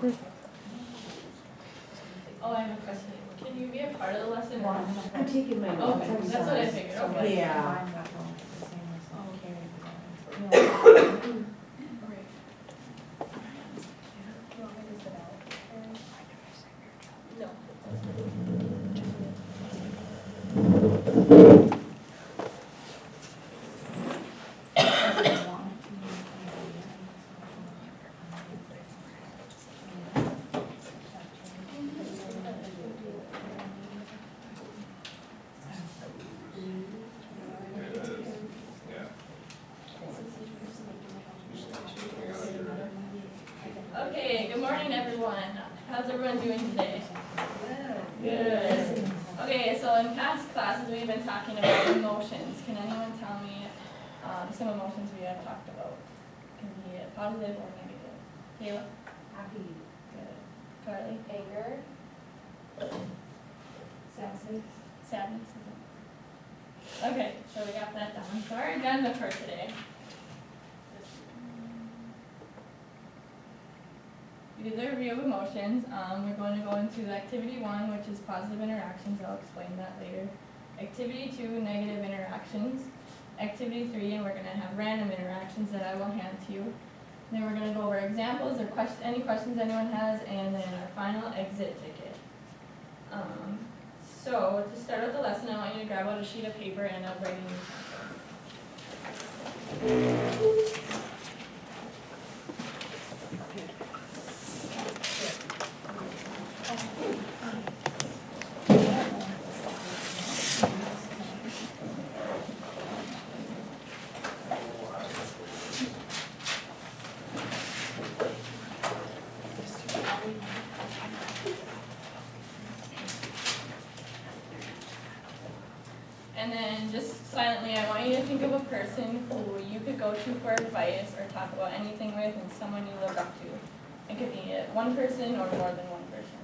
Oh, I have a question. Can you be a part of the lesson? Or? I'm taking my notes. Okay, that's what I figured. Okay. Yeah. Okay, good morning everyone. How's everyone doing today? Good. Okay, so in past classes we've been talking about emotions. Can anyone tell me some emotions we have talked about? Can be positive or negative. Kayla? Happy. Good. Carly? Anger. Sadness. Sadness. Okay, so we got that down. So our agenda for today. We did the review of emotions. We're going to go into activity 1, which is positive interactions. I'll explain that later. Activity 2, negative interactions. Activity 3, and we're going to have random interactions that I will hand to you. Then we're going to go over examples or any questions anyone has, and then our final exit ticket. So to start out the lesson, I want you to grab out a sheet of paper and a writing utensil. And then just silently, I want you to think of a person who you could go to for advice or talk about anything with, and someone you look up to. It could be one person or more than one person.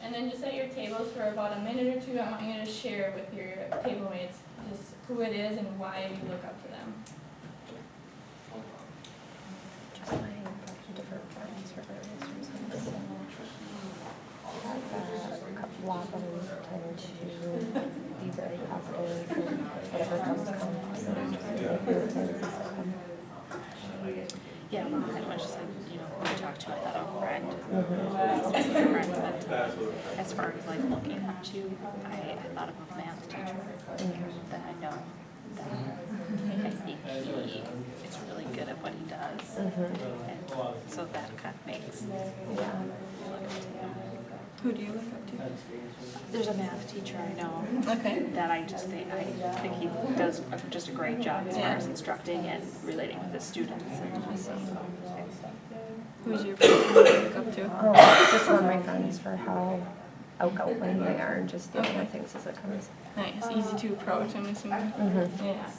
And then just at your tables for about a minute or two, I want you to share with your table mates just who it is and why you look up to them. Just playing different friends for various reasons. Have a lot of them tend to be very positive and whatever comes to come. Yeah, well, I was just like, when I talked to, I thought of a friend, specific friend, but as far as like looking up to, I thought of a math teacher that I know that I think he is really good at what he does, and so that kind of makes Who do you look up to? There's a math teacher I know Okay. that I think he does just a great job as far as instructing and relating with his students. Who's your person you look up to? Just one of my friends for how outgoing they are and just dealing with things as it comes. Nice, easy to approach, I'm assuming. Yeah.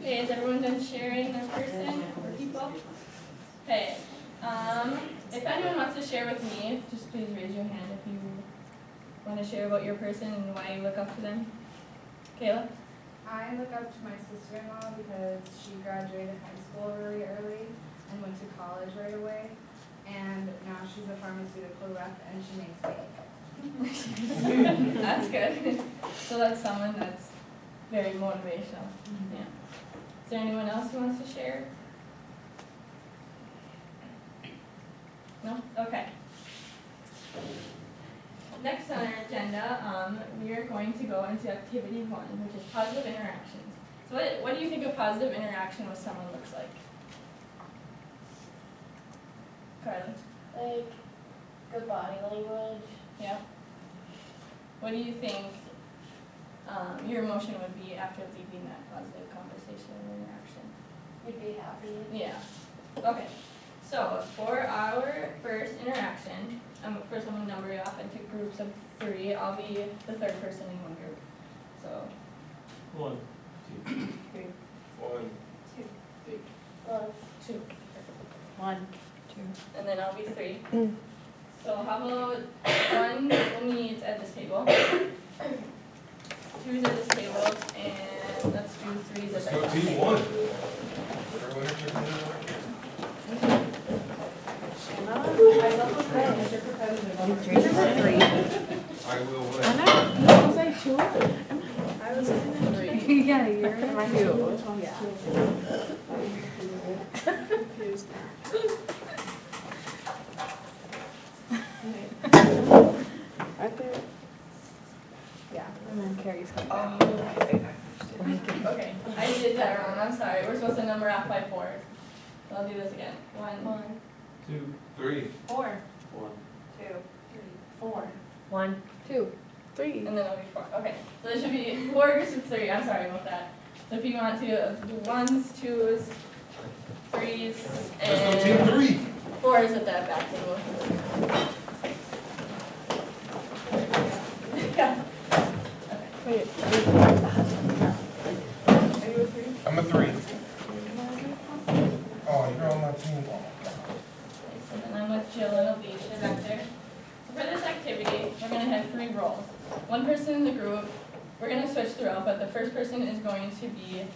Okay, is everyone done sharing their person or people? Okay, if anyone wants to share with me, just please raise your hand if you want to share about your person and why you look up to them. Kayla? I look up to my sister-in-law because she graduated high school really early and went to college right away. And now she's a pharmaceutical rep and she makes cake. That's good. So that's someone that's very motivational. Yeah. Is there anyone else who wants to share? No? Okay. Next on our agenda, we are going to go into activity 1, which is positive interactions. So what do you think a positive interaction with someone looks like? Carly? Like, good body language. Yeah. What do you think your emotion would be after leaving that positive conversation and interaction? You'd be happy. Yeah. Okay, so for our first interaction, first I'm gonna number you off into groups of 3. I'll be the third person in one group. So 1, 2, 3, 1, 2, 3, 2, 1, and then I'll be 3. So how about 1 will meet at this table, 2's at this table, and let's do 3's at let's that go table. team 1. Everyone check it out. I will win. Yeah, you're two. Yeah. Yeah, and then Carrie's coming. Okay, I did that wrong, I'm sorry. We're supposed to number off by 4. So I'll do this again. 1, 2, 3. 4, 1. 2, 3, 4. 1, 2, 3. And then it'll be 4. Okay, so there should be 4 groups of 3. I'm sorry about that. So if you want to do 1s, 2s, 3s, Let's go team and 3. 4s at that back table. Yeah. Wait, I'm a 3. Oh, you're on my team. Oh, God. So then I'm with Jill and Alicia back there. So for this activity, we're going to have 3 roles. 1 person in the group, we're going to switch throughout, but the first person is going to be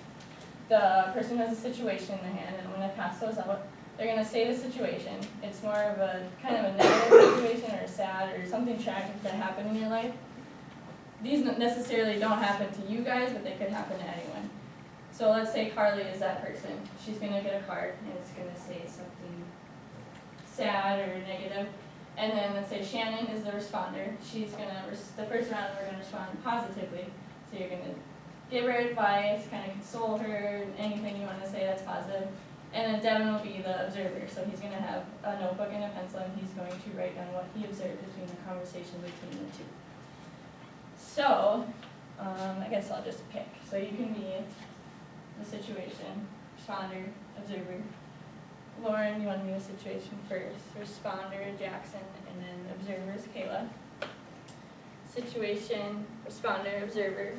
the person who has a situation in their hand, and I'm going to pass those out. They're going to say the situation. It's more of a kind of a negative situation or sad or something tragic that happened in your life. These necessarily don't happen to you guys, but they could happen to anyone. So let's say Carly is that person. She's going to get a card, and it's going to say something sad or negative. And then let's say Shannon is the responder. She's going to, the first round we're going to respond positively. So you're going to give her advice, kind of console her, anything you want to say that's positive. And then Devin will be the observer. So he's going to have a notebook and a pencil, and he's going to write down what he observed between the conversation between the 2. So, I guess I'll just pick. So you can be the situation, responder, observer. Lauren, you want to be the situation first. Responder, Jackson, and then observer is Kayla. Situation, responder, observer.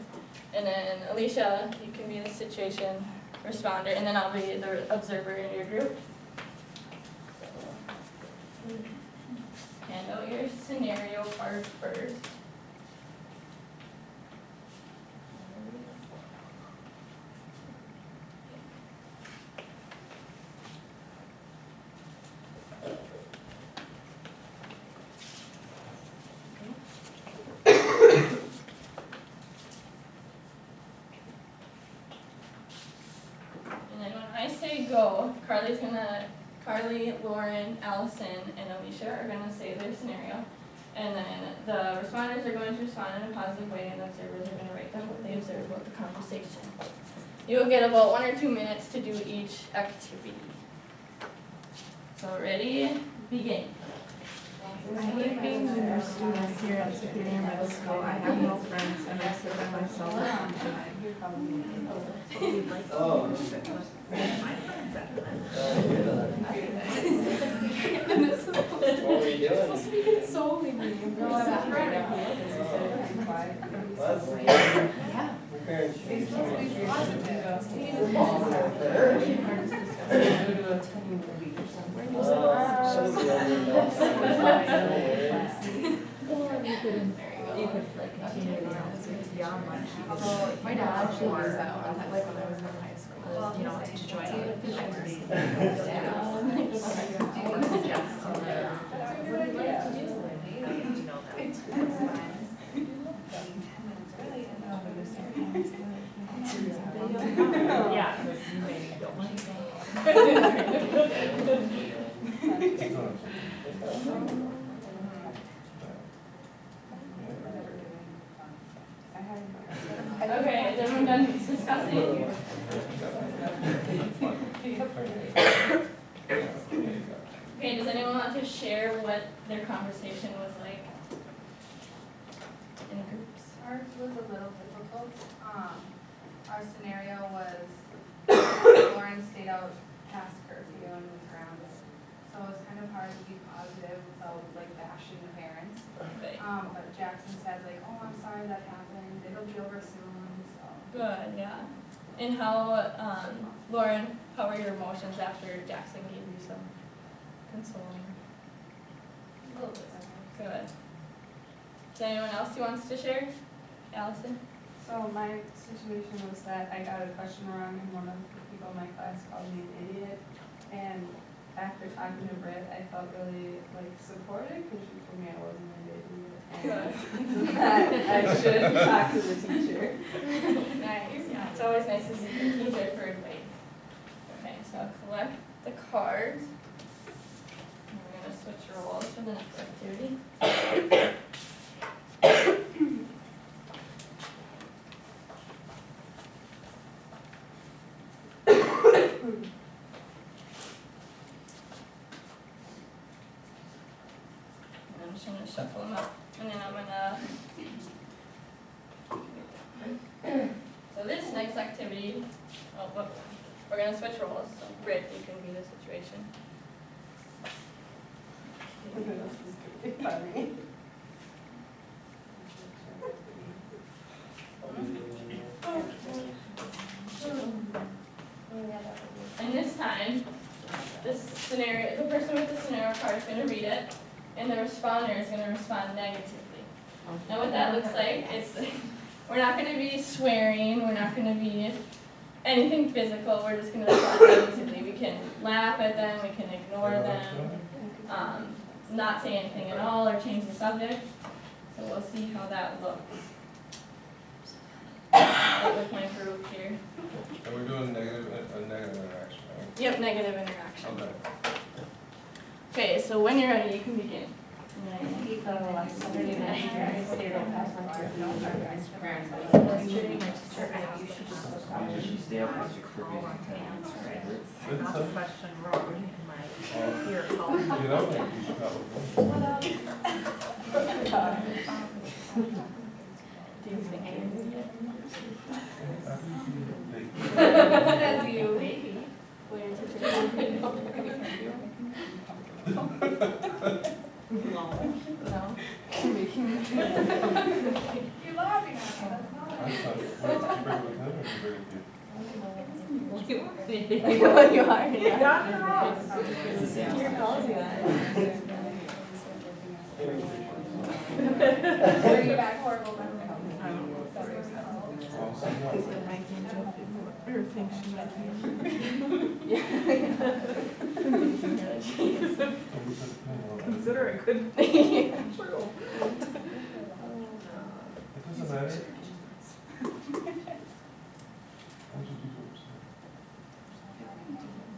And then Alicia, you can be the situation, responder, and then I'll be the observer in your group. So, hand out your scenario card first. And then when I say go, Carly, Lauren, Allison, and Alicia are gonna say their scenario. And then the responders are going to respond in a positive way, and the observers are gonna write down what they observed about the conversation. You'll get about 1 or 2 minutes to do each activity. So ready, begin. I hate being the new student here at Superior Middle School. I have no friends and I sit by myself. What were you doing? Supposed to be consoling me. No, I'm not right now. Yeah. He's supposed to be You could like continue beyond lunch. My dad actually was like when I was in high school, you know, to join yeah. Okay, is everyone done discussing? Okay, does anyone want to share what their conversation was like in groups? Ours was a little difficult. Our scenario was Lauren stayed out past curfew and was and said like, oh, I'm sorry that happened, it'll be over soon, so. Good, yeah. And how, Lauren, how were your emotions after Jackson gave you some consoling? A little bit better. Good. Is there anyone else who wants to share? Allison? So my situation was that I got a question wrong and one of the people in my class called me an idiot. And after talking to Britt, I felt really like supported because she told me I wasn't an idiot. And that I should talk to the teacher. Nice, yeah, it's always nice to see your teacher for advice. Okay, so I'll collect the cards. And we're gonna switch roles for the next activity. And I'm just gonna shuffle them up, and then I'm gonna. So this next activity, we're gonna switch roles, so Britt, you can be the situation. This is gonna be funny. And this time, this scenario, the person with the scenario card is gonna read it, and the responder is gonna respond negatively. Now what that looks like is, we're not gonna be swearing, we're not gonna be anything physical, we're just gonna respond negatively. We can laugh at them, we can ignore them, not say anything at all or change the subject. So we'll see how that looks. With my group here. And we're doing a negative interaction, right? Yep, negative interaction. Okay. Okay, so when you're ready, you can begin. Question wrong. You know, like, you should probably. Do you think I'm Says you. No. You're laughing at me, that's not. I'm sorry. Did you bring it with him or did you bring it You are, yeah. Your calls, Bring it back horrible memory. Consider it good. It doesn't matter. What did you do first?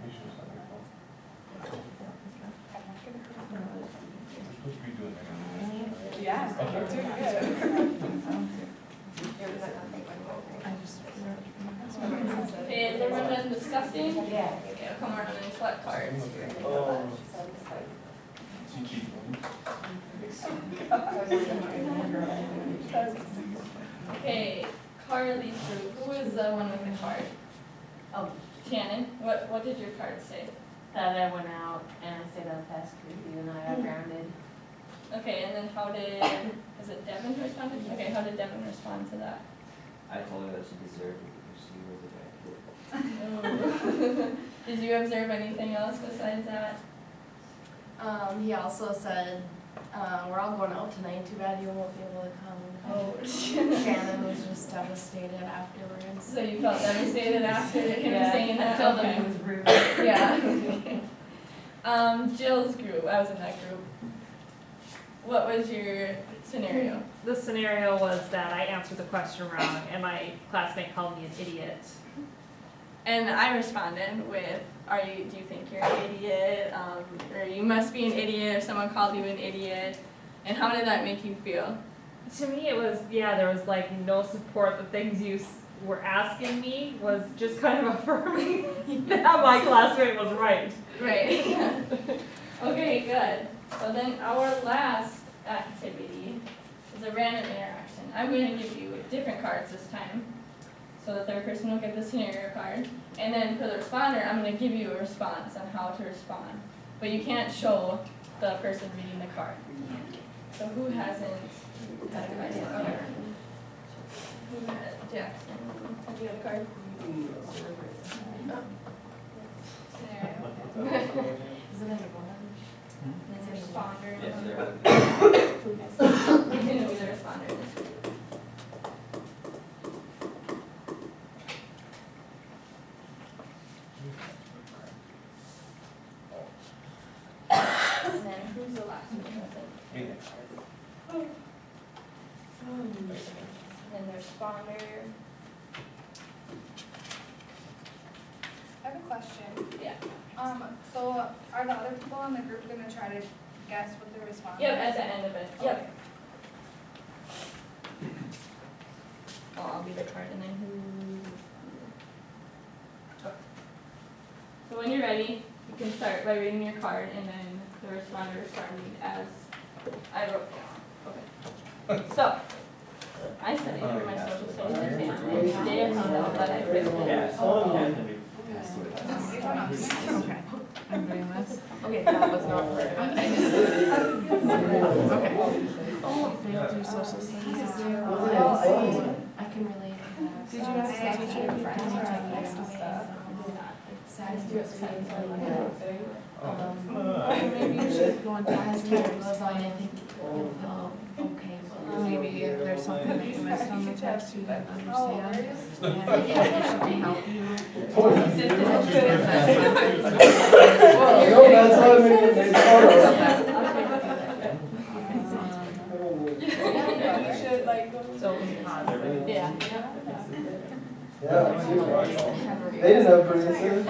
Make sure it's not your fault. We're supposed to be doing that. Yeah, Okay. you're doing good. Okay, is everyone done discussing? Yeah. Okay, I'll come around and select cards. Okay, Carly's group, who is the one with the card? Oh, Shannon, what did your card say? That I went out and I stayed on past curfew and I got grounded. Okay, and then how did, is it Devin who responded? Okay, how did Devin respond to that? I told her that she deserved it because she was a bad kid. Did you observe anything else besides that? He also said, we're all going out tonight, too bad you won't be able to come. Oh, Shannon was just devastated afterwards. so you felt devastated after him Yeah, saying that? I told Okay. him he was rude. Yeah. Jill's group, I was in that group. What was your scenario? The scenario was that I answered the question wrong and my classmate called me an idiot. And I responded with, do you think you're an idiot? Or you must be an idiot if someone called you an idiot. And how did that make you feel? To me it was, there was like no support. The things you were asking me was just kind of affirming that my classmate was right. Right. Okay, good. So then our last activity is a random interaction. I'm going to give you different cards this time. So the third person will get the scenario card. And then for the responder, I'm going to give you a response on how to respond. But you can't show the person reading the card. So who hasn't had a card yet? Okay. Who had Jackson? Have you got a card? Scenario. Isn't it a one? And then responder. Yes, You sir. can be the responder this week. And then who's the last one? Me. And then the responder. I have a question. Yeah. So are the other people in the group gonna try to guess what the response is? Yep, at the end of it. Yep. Oh, I'll be the card and then who? So when you're ready, you can start by reading your card and then the responder starting as I wrote down. Okay. So, I studied for my social studies exam and today I found out that I failed. Yeah, someone can be. Okay, I'm doing this. Okay, that was not part of it. Okay. Oh, failed your social studies exam. I can relate to that. Did you ask the teacher if you can take next week? Sad to explain to Maybe you should go into his I text. think you'll feel okay. Maybe if there's something that you missed on the text you didn't understand. And it should help you. No, that's how I make it nice photos. Should like go. So positive. Yeah. Yeah, they didn't have producers.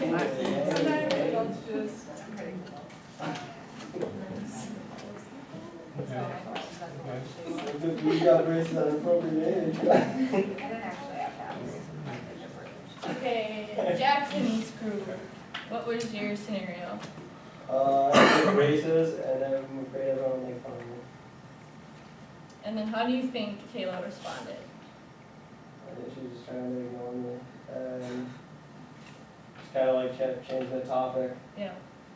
Sometimes adults just. We got braces at an appropriate age. I didn't actually have that. Okay, Jackson's crew. What was your scenario? I did braces and I'm afraid everyone will make fun of me. And then how do you think Kayla responded? I think she was just trying to ignore me and just kind of like kept changing the topic. Yeah.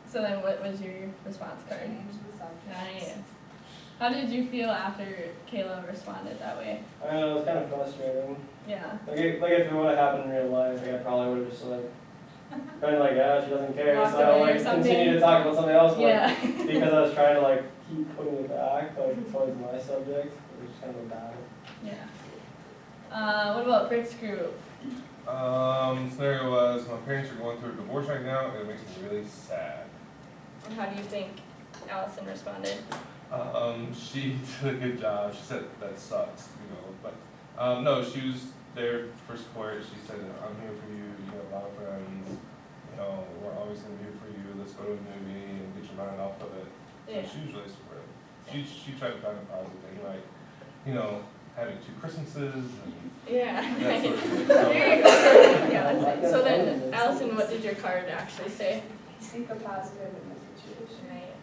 So then what was your response card? Change the subject. Nice. How did you feel after Kayla responded that way? I don't know, it was kind of frustrating. Yeah. Like if it would have happened in real life, like I probably would have just like, kind of like, yeah, she doesn't care, Walked so I away would or like something. continue to talk about something else, but Yeah. because I was trying to like keep putting it back, like towards my subject, it was just kind of a battle. Yeah. What about Britt's group? Scenario was my parents are going through a divorce right now, and it makes me really sad. And how do you think Allison responded? She did a good job. She said that sucks, you know, but no, she was there for support. She said, I'm here for you. You have a lot of friends. You know, we're always gonna be here for you. Let's go to a movie and get your mind off of it. So Yeah. she was really supportive. She tried to find a positive thing, like, you know, having 2 Christmases and Yeah. that sort of thing. There you go. Yeah, that's it. So then, Allison, what did your card actually say? Seek a positive in the situation. Right.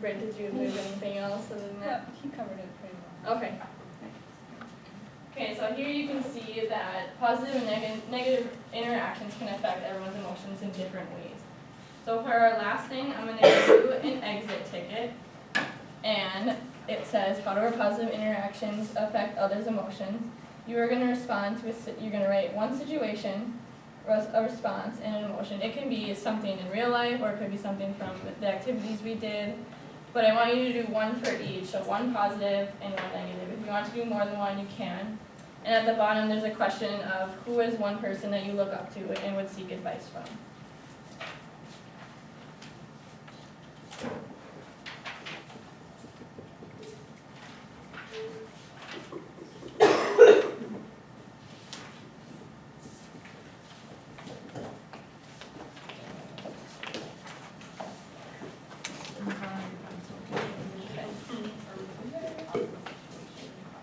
Britt, did you observe anything else other than that? He covered it pretty well. Okay. Okay, so here you can see that positive and negative interactions can affect everyone's emotions in different ways. So for our last thing, I'm going to give you an exit ticket. And it says, how do our positive interactions affect others' emotions? You are going to respond to you're going to write one situation, a response, and an emotion. It can be something in real life, or it could be something from the activities we did. But I want you to do one for each, so one positive and one negative. If you want to do more than one, you can. And at the bottom, there's a question of who is one person that you look up to and would seek advice from.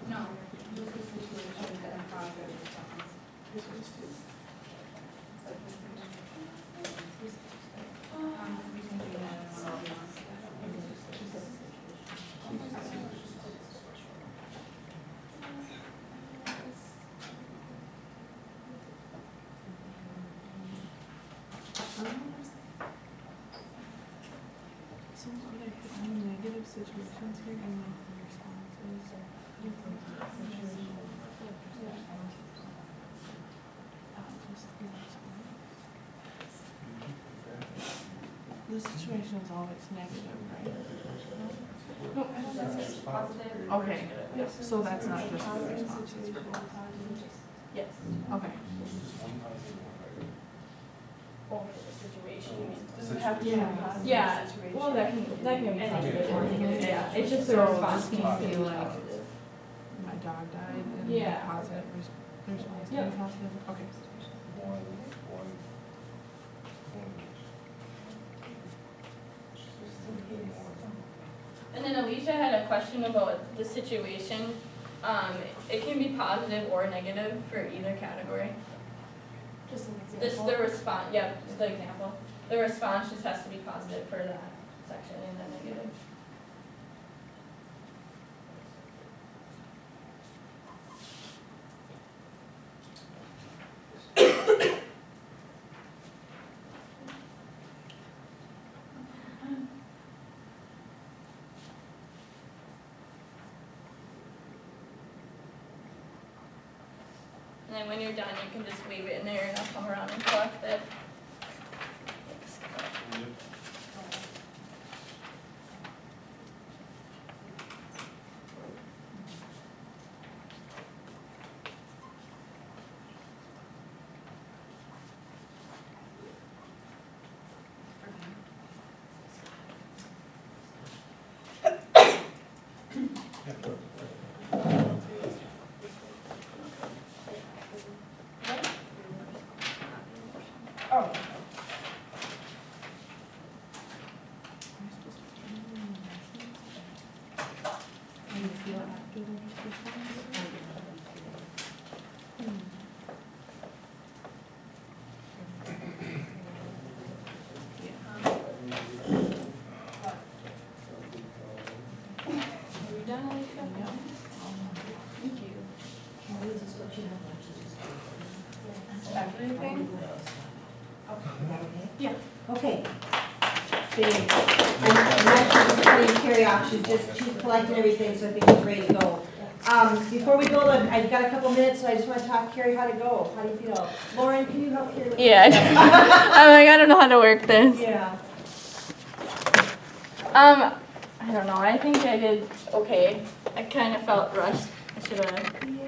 No, this is a situation that I'm positive response. We can do that in all of us. situations here and like the responses. The situation is always negative, right? No, I don't think it's positive. Okay, so that's not just the responses for both. Yes. Okay. Or for the situation. Does it have to be a positive Yeah, situation? well, that can be positive or negative, yeah, it's just the So response this needs can to be be like- positive. My dog died and Yeah. positive the response can Yep. be positive, okay. One. And then Alicia had a question about the situation. It can be positive or negative for either category. Just an This, example. the response, yeah, just the example. The response just has to be positive for that section and then negative. And then when you're done, you can just leave it in there and I'll come around and collect it. Oh. How do you feel after the response? Are we done, Alicia? Thank you. Everything? Okay. I'm actually just telling Carrie off, she's collecting everything, so I think she's ready to go. Before we go, I've got a couple minutes, so I just want to talk Carrie how to go. How do you feel? Lauren, can you help Carrie with Yeah, I'm like, I don't know how to work this. Yeah. I don't know, I think I did okay. I kind of felt rushed. I should have